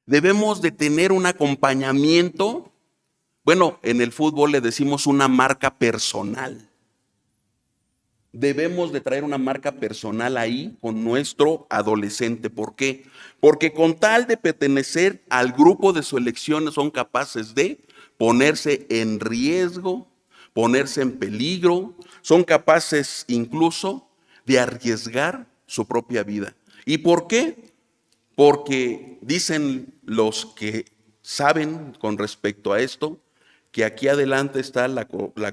Debemos de tener un acompañamiento, en el fútbol le decimos una marca personal. Debemos de traer una marca personal ahí con nuestro adolescente. ¿Por qué? Porque con tal de pertenecer al grupo de su elección son capaces de ponerse en riesgo, ponerse en peligro, son capaces incluso de arriesgar su propia vida. ¿Y por qué? Porque dicen los que saben con respecto a esto, que aquí adelante está la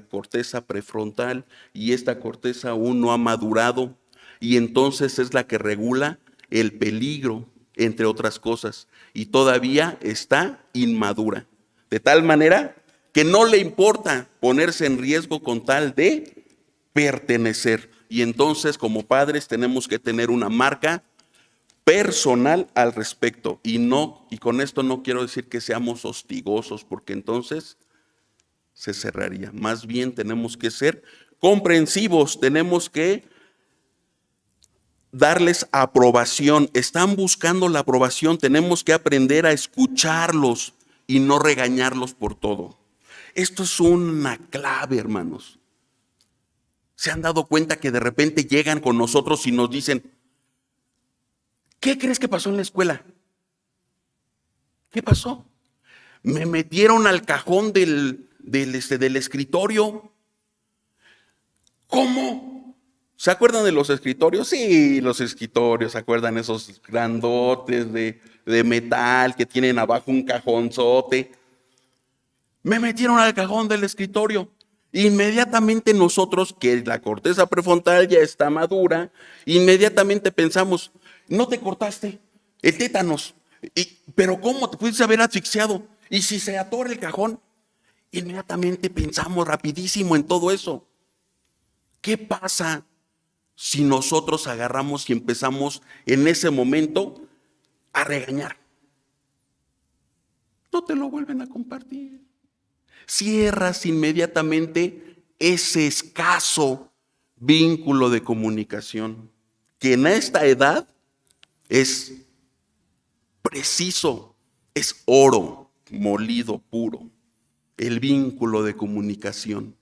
corteza prefrontal y esta corteza aún no ha madurado y entonces es la que regula el peligro, entre otras cosas, y todavía está inmadura. De tal manera que no le importa ponerse en riesgo con tal de pertenecer. Y entonces como padres tenemos que tener una marca personal al respecto y con esto no quiero decir que seamos hostigosos, porque entonces se cerraría. Más bien tenemos que ser comprensivos, tenemos que darles aprobación. Están buscando la aprobación. Tenemos que aprender a escucharlos y no regañarlos por todo. Esto es una clave, hermanos. ¿Se han dado cuenta que de repente llegan con nosotros y nos dicen, ¿qué crees que pasó en la escuela? ¿Qué pasó? Me metieron al cajón del escritorio. ¿Cómo? ¿Se acuerdan de los escritorios? Sí, los escritorios, ¿se acuerdan esos grandotes de metal que tienen abajo un cajonzote? Me metieron al cajón del escritorio. Inmediatamente nosotros, que la corteza prefrontal ya está madura, inmediatamente pensamos, no te cortaste el tétanos, pero ¿cómo te pudiste haber asfixiado? Y si se atora el cajón, inmediatamente pensamos rapidísimo en todo eso. ¿Qué pasa si nosotros agarramos y empezamos en ese momento a regañar? No te lo vuelven a compartir. Cierras inmediatamente ese escaso vínculo de comunicación que en esta edad es preciso, es oro molido puro, el vínculo de comunicación.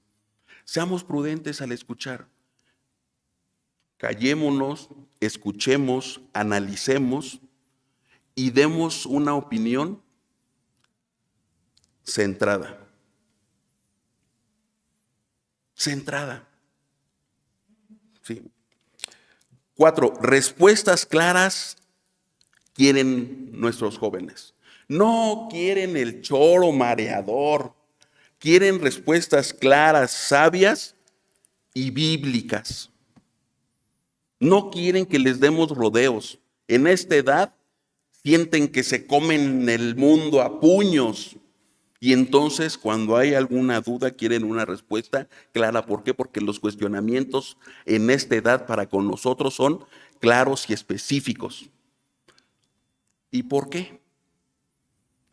Seamos prudentes al escuchar. Callémonos, escuchemos, analicemos y demos una opinión centrada. ¿Sí? 4, respuestas claras quieren nuestros jóvenes. No quieren el choro mareador. Quieren respuestas claras, sabias y bíblicas. No quieren que les demos rodeos. En esta edad sienten que se comen el mundo a puños. Y entonces, cuando hay alguna duda, quieren una respuesta clara. ¿Por qué? Porque los cuestionamientos en esta edad para con nosotros son claros y específicos. ¿Y por qué?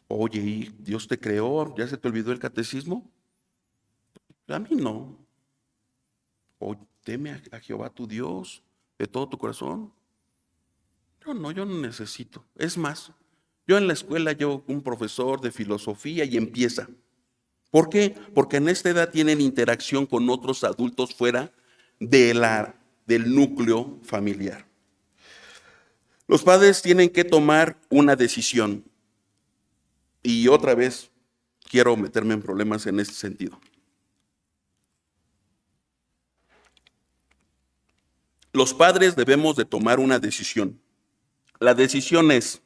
Oye, ¿y Dios te creó? ¿Ya se te olvidó el catecismo? A mí no. Oye, teme a Jehová tu Dios de todo tu corazón. Yo no necesito. Es más, yo en la escuela, un profesor de filosofía y empieza. ¿Por qué? Porque en esta edad tienen interacción con otros adultos fuera del núcleo familiar. Los padres tienen que tomar una decisión. Y otra vez quiero meterme en problemas en este sentido. Los padres debemos de tomar una decisión. La decisión es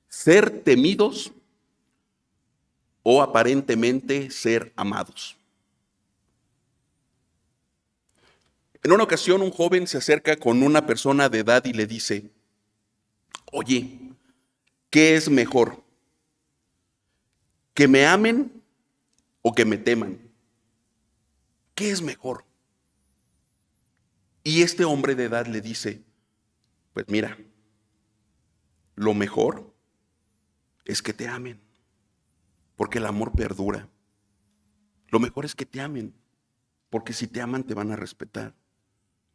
ser temidos o aparentemente ser amados. En una ocasión un joven se acerca con una persona de edad y le dice, oye, ¿qué es mejor? ¿Que me amen o que me teman? ¿Qué es mejor? Y este hombre de edad le dice, pues mira, lo mejor es que te amen, porque el amor perdura. Lo mejor es que te amen, porque si te aman te van a respetar.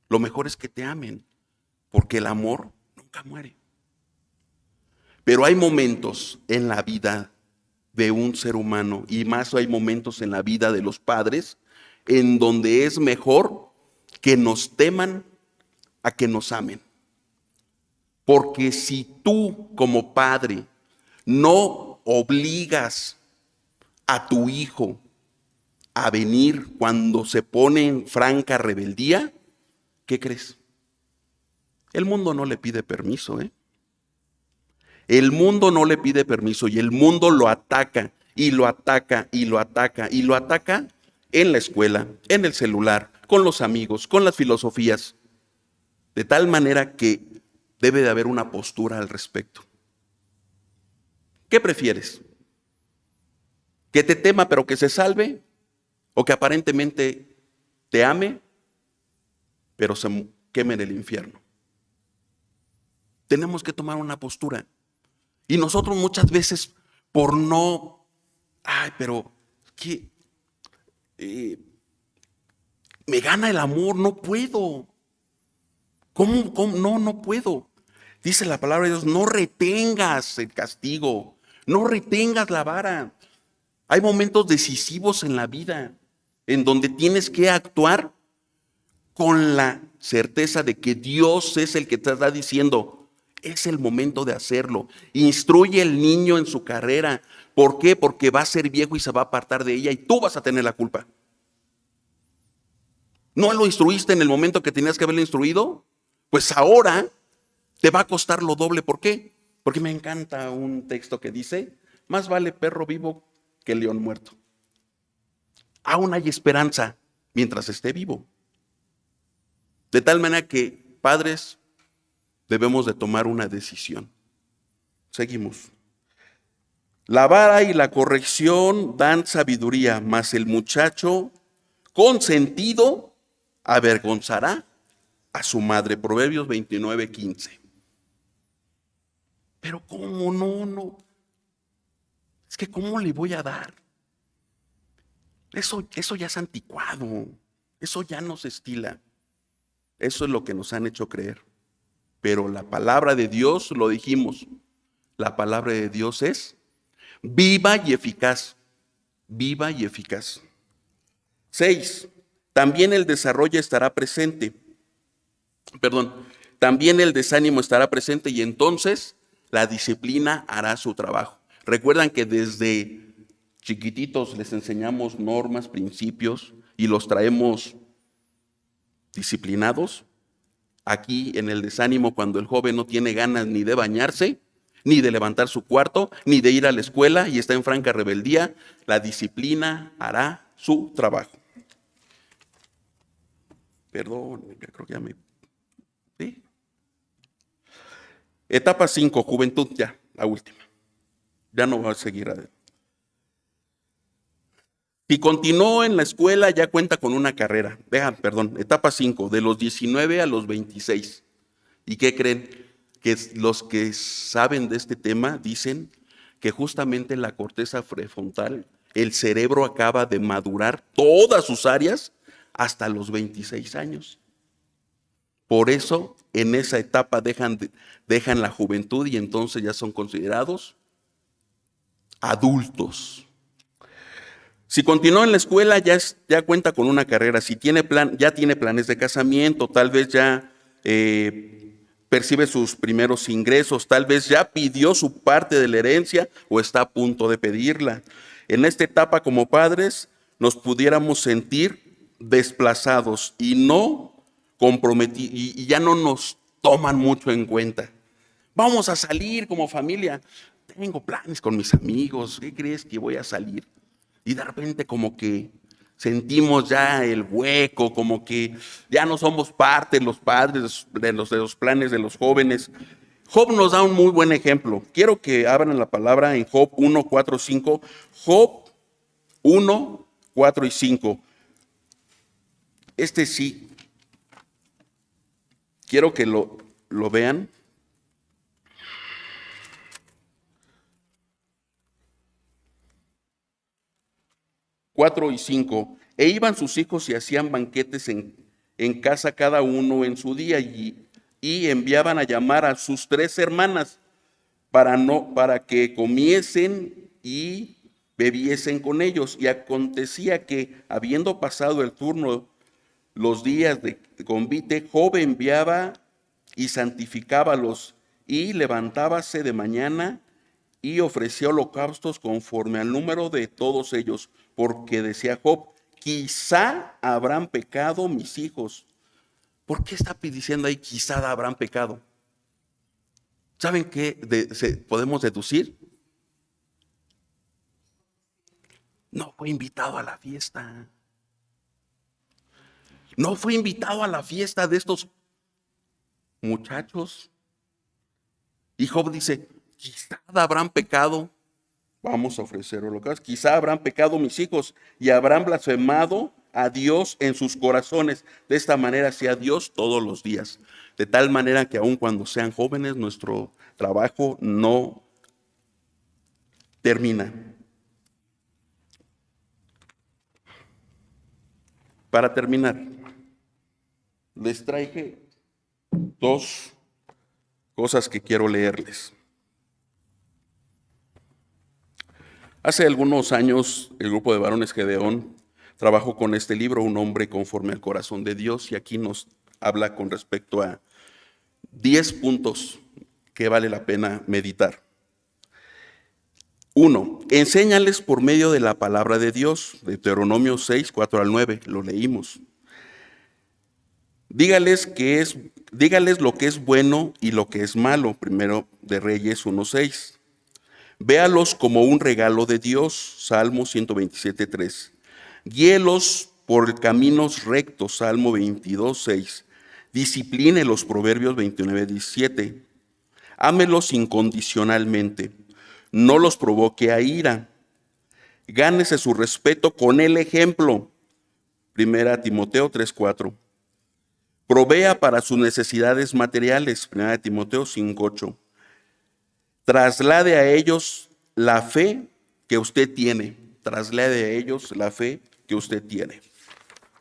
Lo mejor es que te amen, porque el amor nunca muere. Pero hay momentos en la vida de un ser humano, y más hay momentos en la vida de los padres, en donde es mejor que nos teman a que nos amen. Porque si tú como padre no obligas a tu hijo a venir cuando se pone en franca rebeldía, ¿qué crees? El mundo no le pide permiso, ¿eh? El mundo no le pide permiso y el mundo lo ataca y lo ataca y lo ataca y lo ataca en la escuela, en el celular, con los amigos, con las filosofías, de tal manera que debe de haber una postura al respecto. ¿Qué prefieres? ¿Que te tema pero que se salve? ¿O que aparentemente te ame pero se queme en el infierno? Tenemos que tomar una postura. Y nosotros muchas veces por no, pero ¿qué? Me gana el amor, no puedo. ¿Cómo? No, no puedo. Dice la palabra de Dios, no retengas el castigo, no retengas la vara. Hay momentos decisivos en la vida en donde tienes que actuar con la certeza de que Dios es el que te está diciendo, es el momento de hacerlo. Instruye al niño en su carrera. ¿Por qué? Porque va a ser viejo y se va a apartar de ella y tú vas a tener la culpa. ¿No lo instruiste en el momento que tenías que haberlo instruido? Pues ahora te va a costar lo doble. ¿Por qué? Porque me encanta un texto que dice, más vale perro vivo que león muerto. Aún hay esperanza mientras esté vivo. De tal manera que, padres, debemos de tomar una decisión. Seguimos. La vara y la corrección dan sabiduría, mas el muchacho consentido avergonzará a su madre. Proverbios 29:15. Pero ¿cómo? No. Es que ¿cómo le voy a dar? Eso ya es anticuado. Eso ya no se estila. Eso es lo que nos han hecho creer. Pero la palabra de Dios, lo dijimos, la palabra de Dios es viva y eficaz. Viva y eficaz. 6. También el desarrollo estará presente. También el desánimo estará presente y entonces la disciplina hará su trabajo. Recuerdan que desde chiquititos les enseñamos normas, principios y los traemos disciplinados. Aquí en el desánimo, cuando el joven no tiene ganas ni de bañarse, ni de levantar su cuarto, ni de ir a la escuela y está en franca rebeldía, la disciplina hará su trabajo. Perdón, creo que ya me... ¿Sí? Etapa 5, juventud, ya, la última. Ya no va a seguir adelante. Si continuó en la escuela, ya cuenta con una carrera. Vean, etapa 5, de los 19 a los 26. ¿Y qué creen? Que los que saben de este tema dicen que justamente la corteza prefrontal, el cerebro acaba de madurar todas sus áreas hasta los 26 años. Por eso, en esa etapa dejan la juventud y entonces ya son considerados adultos. Si continuó en la escuela, ya cuenta con una carrera. Si ya tiene planes de casamiento, tal vez ya percibe sus primeros ingresos, tal vez ya pidió su parte de la herencia o está a punto de pedirla. En esta etapa, como padres, nos pudiéramos sentir desplazados y no comprometidos, y ya no nos toman mucho en cuenta. Vamos a salir como familia. Tengo planes con mis amigos. ¿Qué crees que voy a salir? Y de repente como que sentimos ya el hueco, como que ya no somos parte los padres de los planes de los jóvenes. Job nos da un muy buen ejemplo. Quiero que abran la palabra en Job 1, 4, 5. Job 1, 4 y 5. Este sí. Quiero que lo vean. Cuatro y 5. E iban sus hijos y hacían banquetes en casa cada uno en su día y enviaban a llamar a sus 3 hermanas para que comiesen y bebiesen con ellos. Y acontecía que, habiendo pasado el turno, los días de convite, Job enviaba y santificábalos y levantábase de mañana y ofrecía holocaustos conforme al número de todos ellos, porque decía Job, quizá habrán pecado mis hijos. ¿Por qué está diciendo ahí quizá habrán pecado? ¿Saben qué podemos deducir? No fue invitado a la fiesta. No fue invitado a la fiesta de estos muchachos. Y Job dice, quizá habrán pecado. Vamos a ofrecer holocaustos. Quizá habrán pecado mis hijos y habrán blasfemado a Dios en sus corazones. De esta manera sea Dios todos los días. De tal manera que aun cuando sean jóvenes, nuestro trabajo no termina. Para terminar, les traje dos cosas que quiero leerles. Hace algunos años el grupo de varones Gedeón trabajó con este libro, Un hombre conforme al corazón de Dios, y aquí nos habla con respecto a 10 puntos que vale la pena meditar. 1. Enséñales por medio de la palabra de Dios, Deuteronomio 6, 4 al 9, lo leímos. Dígales lo que es bueno y lo que es malo, primero de Reyes 1:6. Véalos como un regalo de Dios, Salmo 127:3. Guíelos por caminos rectos, Salmo 22:6. Disciplínelos, Proverbios 29:17. Ámelos incondicionalmente, no los provoque a ira. Gánese su respeto con el ejemplo, primera Timoteo 3:4. Provea para sus necesidades materiales, primera Timoteo 5:8. Traslade a ellos la fe que usted tiene. Traslade a ellos la fe que usted tiene.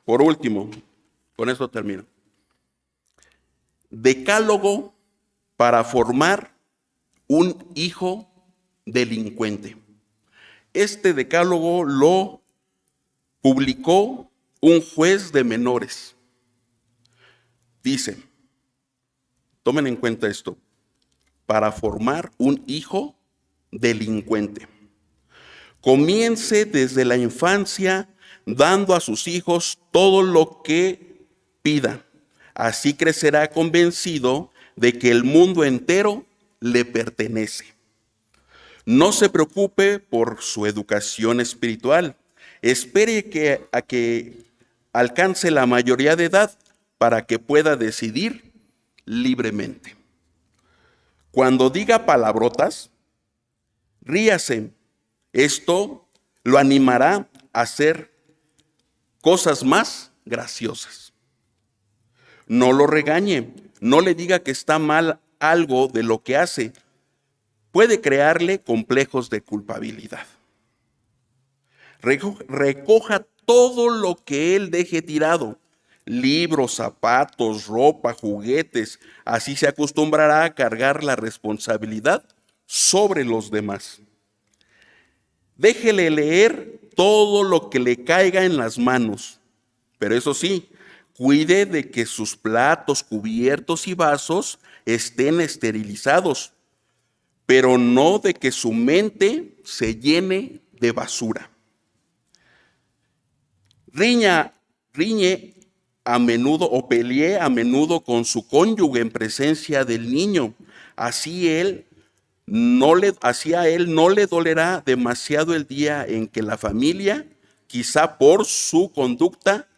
Por último, con esto termino. Decálogo para formar un hijo delincuente. Este decálogo lo publicó un juez de menores. Dice, tomen en cuenta esto, para formar un hijo delincuente. Comience desde la infancia dando a sus hijos todo lo que pida. Así crecerá convencido de que el mundo entero le pertenece. No se preocupe por su educación espiritual. Espere a que alcance la mayoría de edad para que pueda decidir libremente. Cuando diga palabrotas, ríase. Esto lo animará a hacer cosas más graciosas. No lo regañe, no le diga que está mal algo de lo que hace. Puede crearle complejos de culpabilidad. Recoja todo lo que él deje tirado. Libros, zapatos, ropa, juguetes. Así se acostumbrará a cargar la responsabilidad sobre los demás. Déjele leer todo lo que le caiga en las manos. Pero eso sí, cuide de que sus platos, cubiertos y vasos estén esterilizados, pero no de que su mente se llene de basura. Riñe a menudo o pelee a menudo con su cónyuge en presencia del niño. Así a él no le dolerá demasiado el día en que la familia, quizá por su conducta,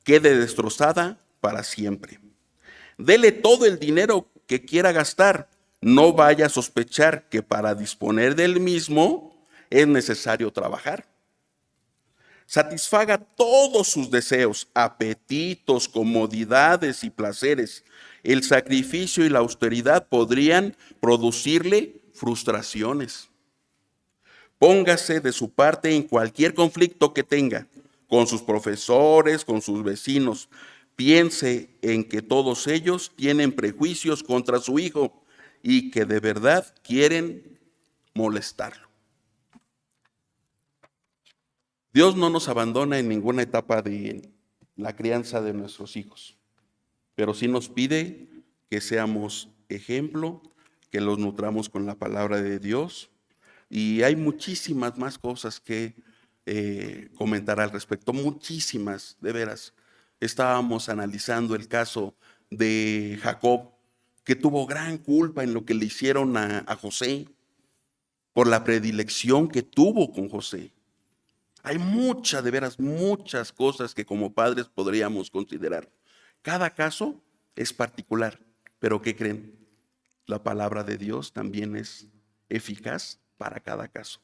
quede destrozada para siempre. Dele todo el dinero que quiera gastar. No vaya a sospechar que para disponer del mismo es necesario trabajar. Satisfaga todos sus deseos, apetitos, comodidades y placeres. El sacrificio y la austeridad podrían producirle frustraciones. Póngase de su parte en cualquier conflicto que tenga, con sus profesores, con sus vecinos. Piense en que todos ellos tienen prejuicios contra su hijo y que de verdad quieren molestarlo. Dios no nos abandona en ninguna etapa de la crianza de nuestros hijos, pero sí nos pide que seamos ejemplo, que los nutramos con la palabra de Dios, y hay muchísimas más cosas que comentar al respecto, muchísimas, de veras. Estábamos analizando el caso de Jacob, que tuvo gran culpa en lo que le hicieron a José, por la predilección que tuvo con José. Hay de veras, muchas cosas que como padres podríamos considerar. Cada caso es particular, pero ¿qué creen? La palabra de Dios también es eficaz para cada caso.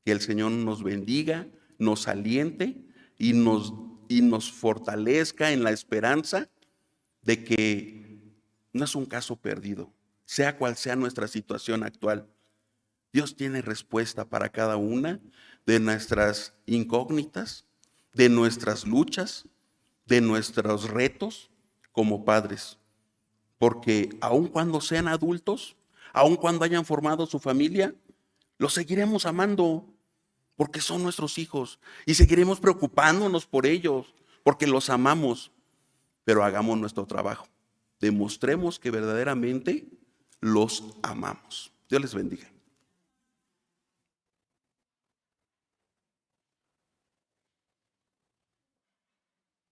Que el Señor nos bendiga, nos aliente y nos fortalezca en la esperanza de que no es un caso perdido, sea cual sea nuestra situación actual. Dios tiene respuesta para cada una de nuestras incógnitas, de nuestras luchas, de nuestros retos como padres. porque aun cuando sean adultos, aun cuando hayan formado su familia, los seguiremos amando porque son nuestros hijos y seguiremos preocupándonos por ellos porque los amamos. Pero hagamos nuestro trabajo. Demostremos que verdaderamente los amamos. Dios les bendiga.